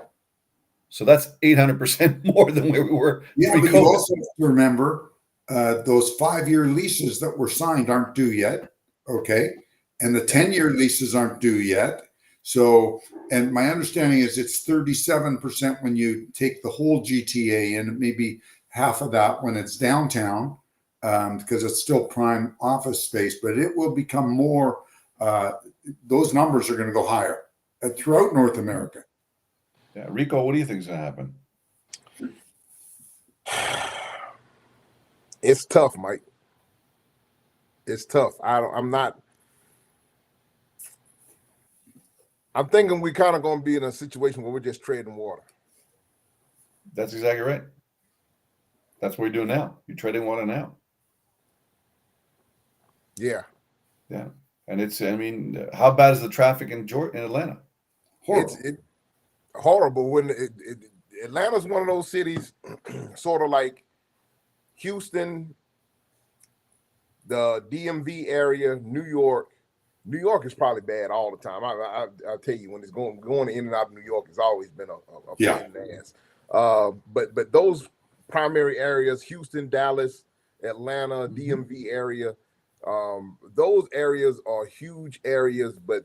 So that's 800% more than where we were. Yeah, but you also have to remember those 5-year leases that were signed aren't due yet. Okay. And the 10-year leases aren't due yet. So, and my understanding is it's 37% when you take the whole GTA, and maybe half of that when it's downtown, because it's still prime office space, but it will become more, those numbers are going to go higher throughout North America. Yeah. Rico, what do you think is going to happen? It's tough, Mike. It's tough. I'm thinking we're kind of going to be in a situation where we're just trading water. That's exactly right. That's what we're doing now. You're trading water now. Yeah. Yeah. And it's, I mean, how bad is the traffic in Atlanta? Horrible. It's horrible. When Atlanta's one of those cities, sort of like Houston, the DMV area, New York. New York is probably bad all the time. I'll tell you, when it's going in and out of New York, it's always been a pain in the ass. But those primary areas, Houston, Dallas, Atlanta, DMV area, those areas are huge areas, but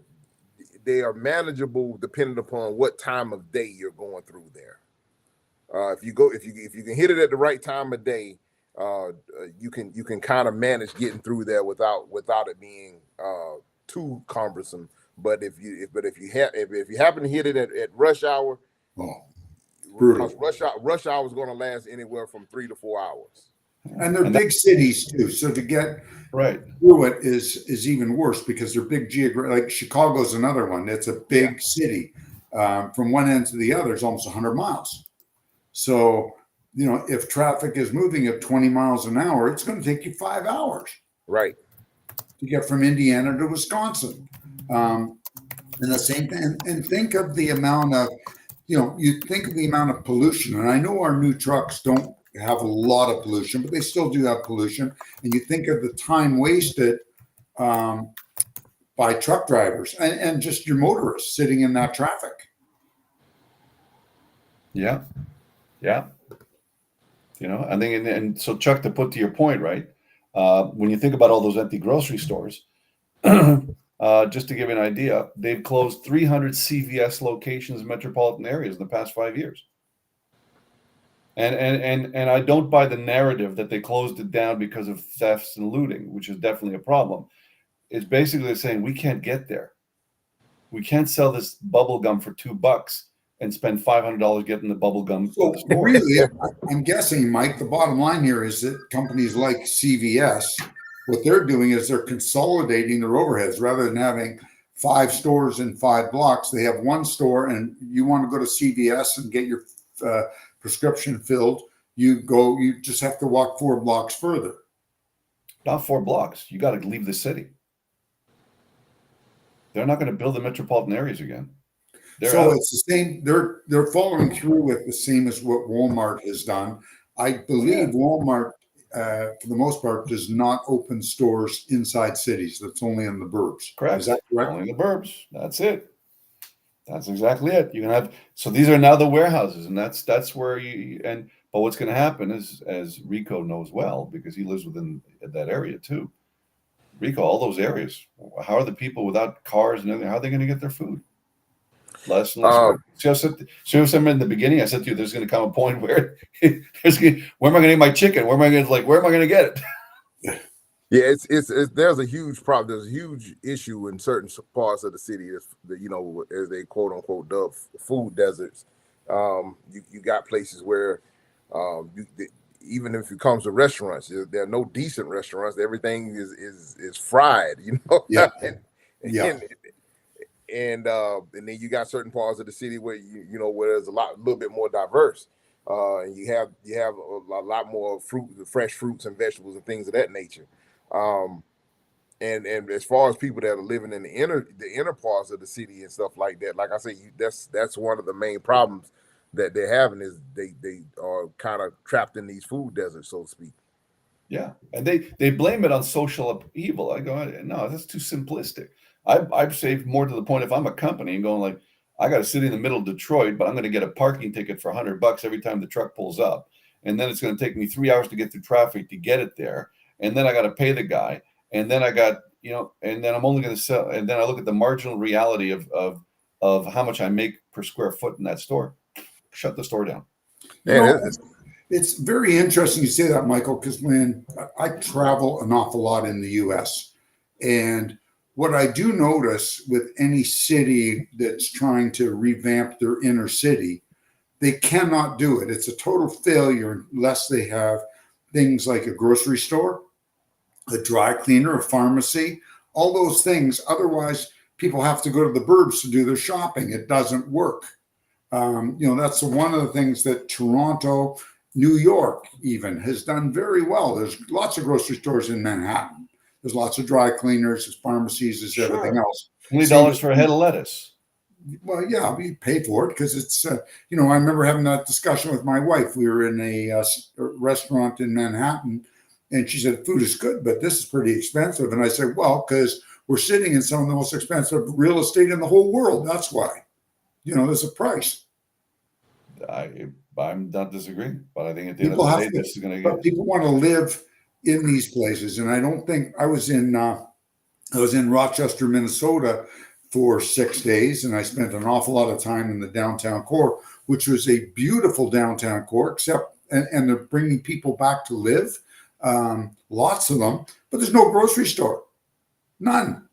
they are manageable depending upon what time of day you're going through there. If you can hit it at the right time of day, you can kind of manage getting through there without it being too cumbersome. But if you happen to hit it at rush hour, brutal. Rush hour is going to last anywhere from 3 to 4 hours. And they're big cities too, so to get through it is even worse, because they're big like Chicago's another one. It's a big city. From one end to the other is almost 100 miles. So, you know, if traffic is moving at 20 miles an hour, it's going to take you 5 hours. Right. To get from Indiana to Wisconsin. And the same thing, and think of the amount of, you think of the amount of pollution. And I know our new trucks don't have a lot of pollution, but they still do have pollution. And you think of the time wasted by truck drivers and just your motorists sitting in that traffic. Yeah. Yeah. You know, I think, and so Chuck, to put to your point, right? When you think about all those empty grocery stores, just to give you an idea, they've closed 300 CVS locations in metropolitan areas in the past 5 years. And I don't buy the narrative that they closed it down because of thefts and looting, which is definitely a problem. It's basically saying we can't get there. We can't sell this bubble gum for $2 and spend $500 getting the bubble gum. So really, I'm guessing, Mike, the bottom line here is that companies like CVS, what they're doing is they're consolidating their overheads. Rather than having 5 stores in 5 blocks, they have one store, and you want to go to CVS and get your prescription filled, you just have to walk 4 blocks further. Not 4 blocks. You got to leave the city. They're not going to build the metropolitan areas again. So it's the same. They're following through with the same as what Walmart has done. I believe Walmart, for the most part, does not open stores inside cities. That's only in the burbs. Correct. Is that correct? Only in the burbs. That's it. That's exactly it. You can have, so these are now the warehouses, and that's where but what's going to happen is, as Rico knows well, because he lives within that area too. Rico, all those areas, how are the people without cars and everything, how are they going to get their food? Less and less work. So I said in the beginning, I said to you, there's going to come a point where where am I going to get my chicken? Where am I going to get it? Yeah, it's there's a huge problem. There's a huge issue in certain parts of the city. As they quote unquote dub food deserts. You got places where even if it comes to restaurants, there are no decent restaurants. Everything is fried. Yeah. And then you got certain parts of the city where where there's a little bit more diverse, and you have a lot more fresh fruits and vegetables and things of that nature. And as far as people that are living in the inner parts of the city and stuff like that, like I say, that's one of the main problems that they're having is they are kind of trapped in these food deserts, so to speak. Yeah, and they blame it on social upheaval. I go, no, that's too simplistic. I'd say more to the point, if I'm a company and going like, I got a city in the middle of Detroit, but I'm going to get a parking ticket for $100 every time the truck pulls up, and then it's going to take me 3 hours to get through traffic to get it there, and then I got to pay the guy, and then I got and then I'm only going to sell, and then I look at the marginal reality of how much I make per square foot in that store. Shut the store down. It's very interesting you say that, Michael, because when I travel an awful lot in the U.S., and what I do notice with any city that's trying to revamp their inner city, they cannot do it. It's a total failure unless they have things like a grocery store, a dry cleaner, a pharmacy, all those things. Otherwise, people have to go to the burbs to do their shopping. It doesn't work. That's one of the things that Toronto, New York even has done very well. There's lots of grocery stores in Manhattan. There's lots of dry cleaners, there's pharmacies, there's everything else. $20 for a head of lettuce. Well, yeah, we pay for it because it's, I remember having that discussion with my wife. We were in a restaurant in Manhattan, and she said, food is good, but this is pretty expensive. And I said, well, because we're sitting in some of the most expensive real estate in the whole world. That's why. There's a price. I'm not disagreeing, but I think at the end of the day, this is going to get. People want to live in these places, and I don't think I was in Rochester, Minnesota, for 6 days, and I spent an awful lot of time in the downtown core, which was a beautiful downtown core. And they're bringing people back to live, lots of them, but there's no grocery store, none.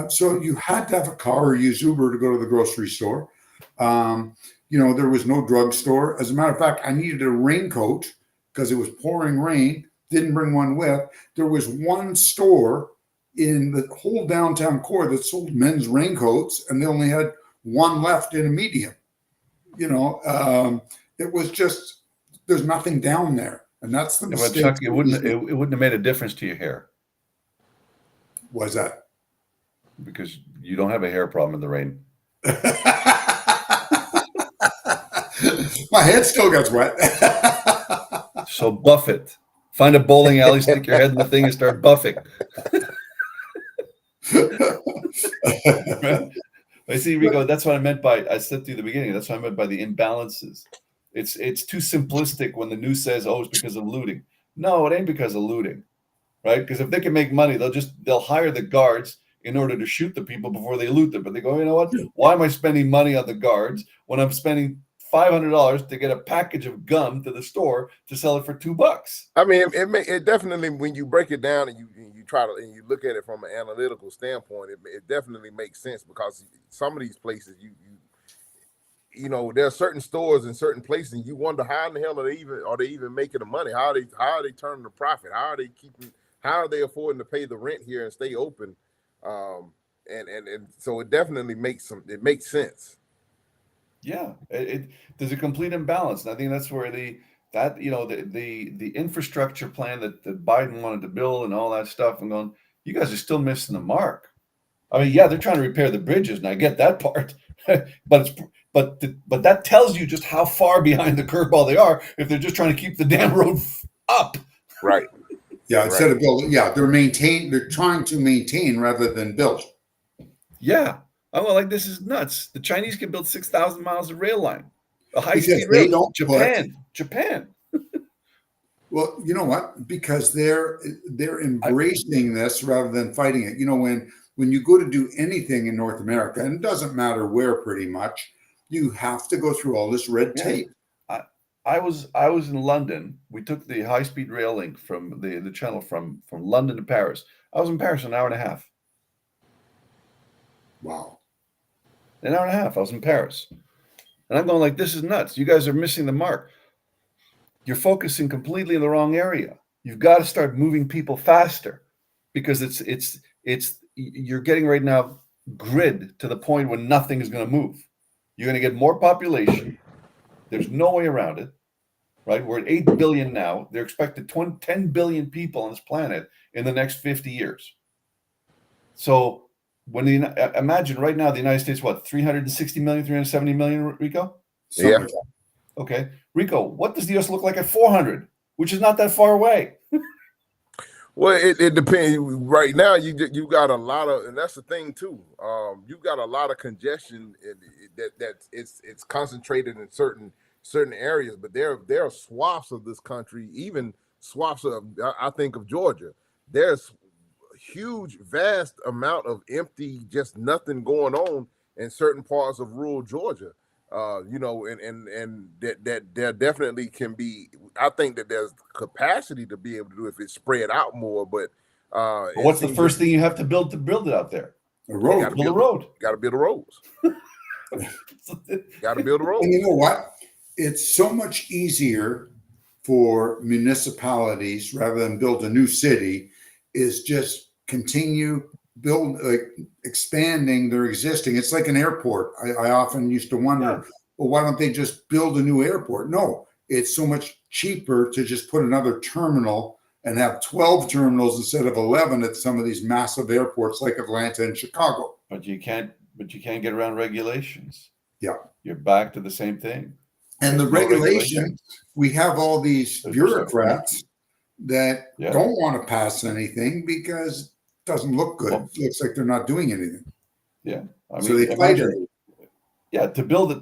So you had to have a car or use Uber to go to the grocery store. There was no drugstore. As a matter of fact, I needed a raincoat because it was pouring rain. Didn't bring one with. There was one store in the whole downtown core that sold men's raincoats, and they only had one left in a medium. It was just, there's nothing down there, and that's the mistake. Chuck, it wouldn't have made a difference to your hair. Why's that? Because you don't have a hair problem in the rain. My head still gets wet. So buff it. Find a bowling alley, stick your head in the thing, and start buffing. I see, Rico. That's what I meant by, I said to you at the beginning, that's what I meant by the imbalances. It's too simplistic when the news says, oh, it's because of looting. No, it ain't because of looting, right? Because if they can make money, they'll hire the guards in order to shoot the people before they loot them. But they go, you know what? Why am I spending money on the guards when I'm spending $500 to get a package of gum to the store to sell it for $2? I mean, it definitely, when you break it down and you try to, and you look at it from an analytical standpoint, it definitely makes sense, because some of these places, there are certain stores in certain places, and you wonder how in the hell are they even making the money? How are they turning the profit? How are they affording to pay the rent here and stay open? And so it definitely makes sense. Yeah, there's a complete imbalance, and I think that's where the infrastructure plan that Biden wanted to build and all that stuff. I'm going, you guys are still missing the mark. I mean, yeah, they're trying to repair the bridges, and I get that part, but that tells you just how far behind the curveball they are if they're just trying to keep the damn road up. Right. Yeah, instead of building, yeah, they're trying to maintain rather than build. Yeah, I'm like, this is nuts. The Chinese can build 6,000 miles of rail line, a high Because speed they rail. don't Japan. Well, you know what? Because they're embracing this rather than fighting it. You know, when you go to do anything in North America, and it doesn't matter where, pretty much, you have to go through all this red Yeah. tape. I was in London. We took the high speed rail link from the channel from London to Paris. I was in Paris an hour and a half. Wow. An hour and a half. I was in Paris. And I'm going like, this is nuts. You guys are missing the mark. You're focusing completely in the wrong area. You've got to start moving people faster because it's you're getting right now grid to the point where nothing is going to move. You're going to get more population. There's no way around it, right? We're at 8 billion now. They're expected 10 billion people on this planet in the next 50 years. So when imagine right now the United States, what, 360 million, 370 million, Rico? Yeah. Like that. Okay. Rico, what does the US look like at 400, which is not that far away? Well, it depends. Right now, you got a lot of, and that's the thing too. You got a lot of congestion that it's concentrated in certain areas, but there are swaths of this country, even swaths of I think of Georgia. There's huge, vast amount of empty, just nothing going on in certain parts of rural Georgia. You know, and that there definitely can be. I think that there's capacity to be able to do if it's spread out more. But But what's the first thing you have to build it out there? A road. You gotta Build a road. Got to build the roads. Got to build the roads. And you know what? It's so much easier for municipalities rather than build a new city is just continue expanding their existing. It's like an airport. I often used to wonder, well, why don't they just build a new airport? No, it's so much cheaper to just put another terminal and have 12 terminals instead of 11 at some of these massive airports like Atlanta and Chicago. But you can't get around regulations. Yeah. You're back to the same thing. And the regulation, we have all these bureaucrats that don't want to pass anything because it doesn't look good. It looks like they're not doing anything. Yeah. I mean, so they fight it. Yeah, to build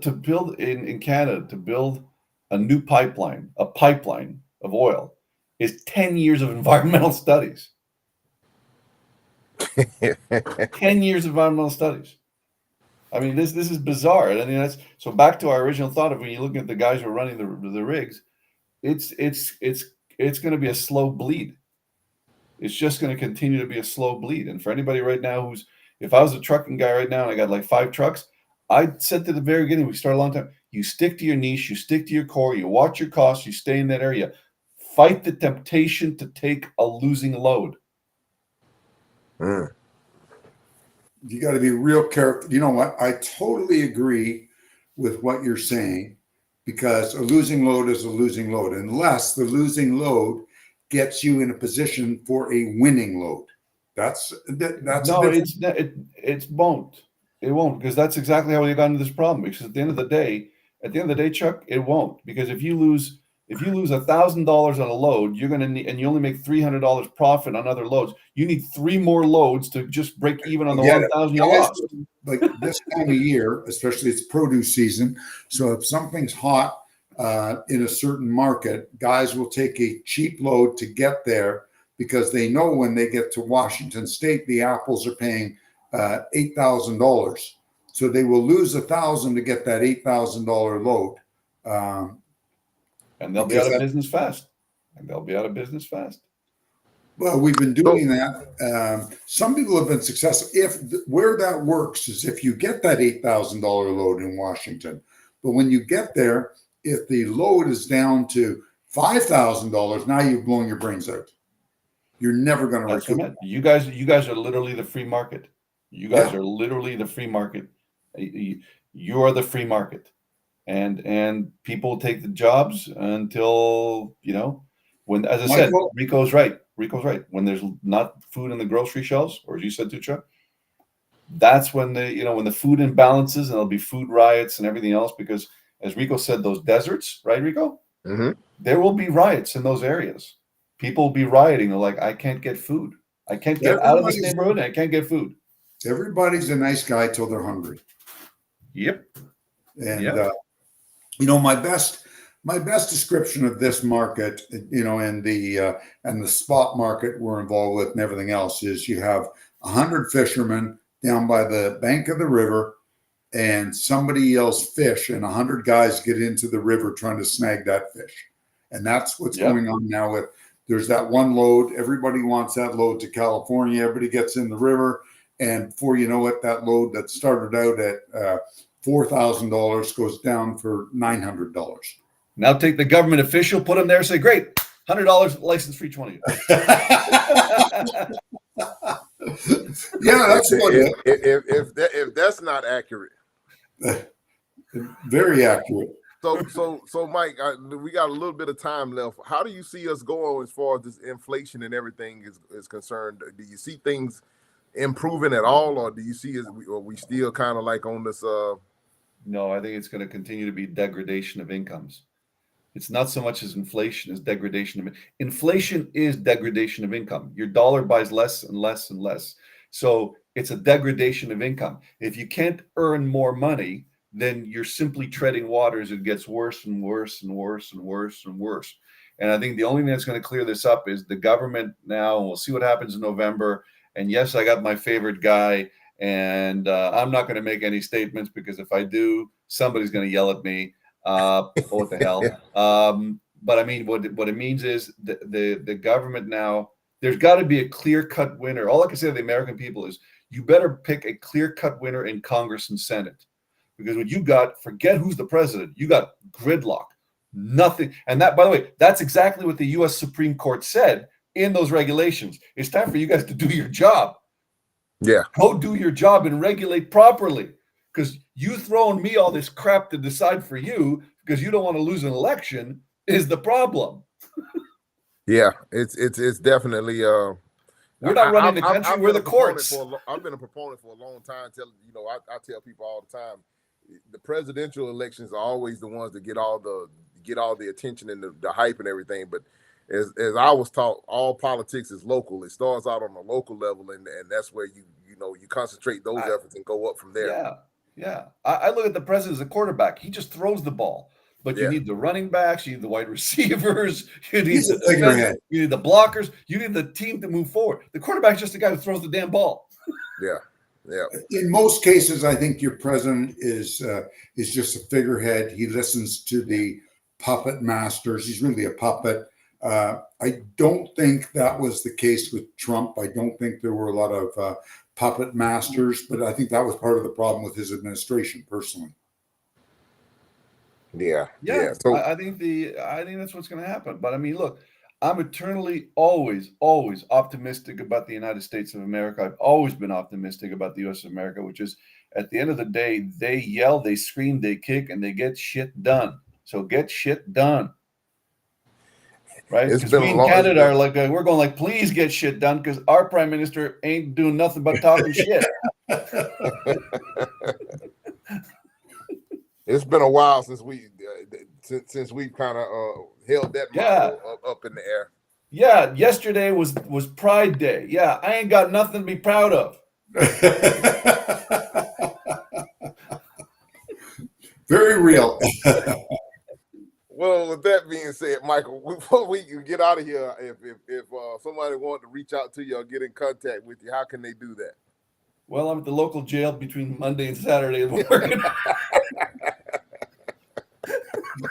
in Canada, to build a new pipeline, a pipeline of oil, is 10 years of environmental studies. 10 years of environmental studies. I mean, this is bizarre. I mean, that's so back to our original thought of when you're looking at the guys who are running the rigs, it's going to be a slow bleed. It's just going to continue to be a slow bleed. And for anybody right now if I was a trucking guy right now and I got like 5 trucks, I said to the very beginning, we started a long time, you stick to your niche, you stick to your core, you watch your costs, you stay in that area. Fight the temptation to take a losing load. You got to be real careful. You know what? I totally agree with what you're saying because a losing load is a losing load unless the losing load gets you in a position for a winning load. That's no, it won't. It won't, because that's exactly how we got into this problem. Because at the end of the day, Chuck, it won't. Because if you lose $1,000 on a load, you're gonna need, and you only make $300 profit on other loads. You need 3 more loads to just break even on the 1,000 you lost. Like this time of year, especially it's produce season. So if something's hot in a certain market, guys will take a cheap load to get there because they know when they get to Washington State, the apples are paying $8,000. So they will lose $1,000 to get that $8,000 load. And they'll be out of business fast. Well, we've been doing that. Some people have been successful. Where that works is if you get that $8,000 load in Washington, but when you get there, if the load is down to $5,000, now you've blown your brains out. You're never going to recoup. You guys are literally the free market. You guys are literally the free market. You are the free market. and people take the jobs until, when, as I said, Michael, Rico's right. Rico's right. When there's not food in the grocery shelves, or as you said, Tucha, that's when when the food imbalances, and there'll be food riots and everything else. Because as Rico said, those deserts, right, Rico? Mm-hmm. There will be riots in those areas. People will be rioting. They're like, I can't get food. I can't get out of this everybody's neighborhood. And I can't get food. everybody's a nice guy till they're hungry. Yep. And Yep. my best description of this market, and the spot market we're involved with and everything else, is you have 100 fishermen down by the bank of the river, and somebody yells fish, and 100 guys get into the river trying to snag that fish. And that's what's going on now. With there's that one load, everybody wants that load to California, everybody gets in the river, and before you know it, that load that started out at $4,000 goes down for $900. Now take the government official, put him there, say, great, $100 license for each one of you. Yeah, that's what it If that's not accurate. Very accurate. So Mike, we got a little bit of time left. How do you see us going as far as this inflation and everything is concerned? Do you see things improving at all, or do you see are we still kind of like on this? No, I think it's going to continue to be degradation of incomes. It's not so much as inflation as degradation of inflation is degradation of income. Your dollar buys less and less and less. So it's a degradation of income. If you can't earn more money, then you're simply treading waters. It gets worse and worse and worse and worse and worse. And I think the only thing that's going to clear this up is the government now, and we'll see what happens in November. And yes, I got my favorite guy, and I'm not going to make any statements, because if I do, somebody's going to yell at me. What the hell? But I mean, what it means is the government now, there's got to be a clear-cut winner. All I can say to the American people is, you better pick a clear-cut winner in Congress and Senate, because what you got, forget who's the president, you got gridlock, nothing. And that, by the way, that's exactly what the U.S. Supreme Court said in those regulations. It's time for you guys to do your job. Yeah, go do your job and regulate properly. Because you throwing me all this crap to decide for you because you don't want to lose an election is the problem. Yeah, it's definitely. We're not running the country. We're the courts. I've been a proponent for a long time. I tell people all the time, the presidential elections are always the ones that get all the attention and the hype and everything. But as I was taught, all politics is local. It starts out on a local level, and that's where you concentrate those efforts and go up from there. Yeah. I look at the president as a quarterback. He just throws the ball. But you need the running backs, you need the wide receivers, you need the defense, you need the blockers, you need the team to move forward. The quarterback's just the guy who throws the damn ball. Yeah. In most cases, I think your president is just a figurehead. He listens to the puppet masters. He's really a puppet. I don't think that was the case with Trump. I don't think there were a lot of puppet masters, but I think that was part of the problem with his administration, personally. Yeah. So I think that's what's going to happen. But I mean, look, I'm eternally always optimistic about the United States of America. I've always been optimistic about the U.S. of America, which is, at the end of the day, they yell, they scream, they kick, and they get shit done. So get shit done. Right? Because we in Canada are like, we're going like, please get shit done, because our prime minister ain't doing nothing but talking shit. It's been a while since we kind of held that motto up in the air. Yeah, yesterday was Pride Day. Yeah, I ain't got nothing to be proud of. Very real. Well, with that being said, Michael, before we get out of here, if somebody wanted to reach out to you or get in contact with you, how can they do that? Well, I'm at the local jail between Monday and Saturday.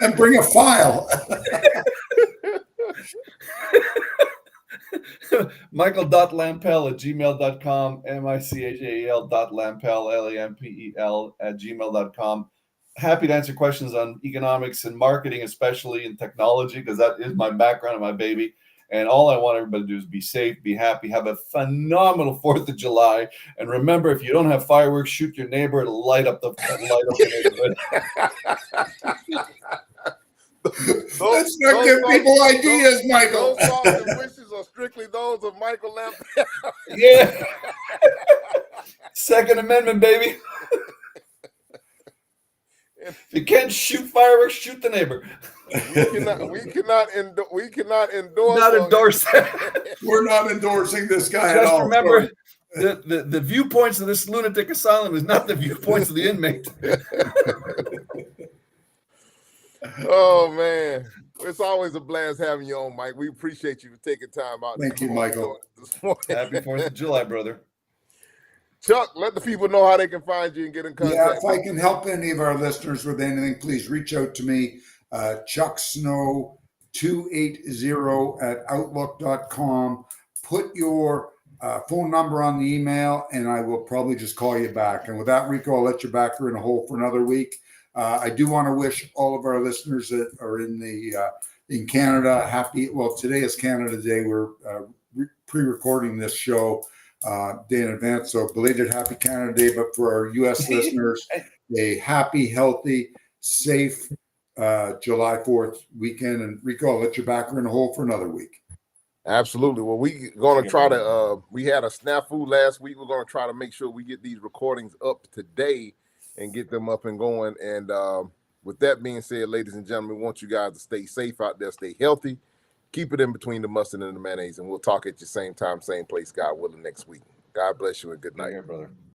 And bring a file. Michael.lampel@gmail.com, michal.lampel, Lampel @gmail.com. Happy to answer questions on economics and marketing, especially in technology, because that is my background and my baby. And all I want everybody to do is be safe, be happy, have a phenomenal 4th of July. And remember, if you don't have fireworks, shoot your neighbor to light up the neighborhood. Let's not give people ideas, Michael. Those thoughts and wishes are strictly those of Michael Lampel. Yeah. Second Amendment, baby. If you can't shoot fireworks, shoot the neighbor. We cannot endorse. Not endorse that. We're not endorsing this guy Just at all. remember, the viewpoints of this lunatic asylum is not the viewpoints of the inmate. Oh man, it's always a blast having you on, Mike. We appreciate you for taking time out. Thank you, Michael. This morning. Happy 4th of July, brother. Chuck, let the people know how they can find you and get in contact. Yeah, if I can help any of our listeners with anything, please reach out to me, Chuck Snow 280 at outlook.com. Put your phone number on the email, and I will probably just call you back. And with that, Rico, I'll let you back her in a hole for another week. I do want to wish all of our listeners that are in Canada happy. Well, today is Canada Day. We're pre-recording this show day in advance, so belated Happy Canada Day. But for our U.S. listeners, a happy, healthy, safe July 4th weekend. And Rico, I'll let you back her in a hole for another week. Absolutely. Well, we're going to try to, we had a snafu last week. We're going to try to make sure we get these recordings up today and get them up and going. And with that being said, ladies and gentlemen, we want you guys to stay safe out there, stay healthy, keep it in between the mustard and the mayonnaise, and we'll talk at your same time, same place, God willing, next week. God bless you and good night. Here, brother.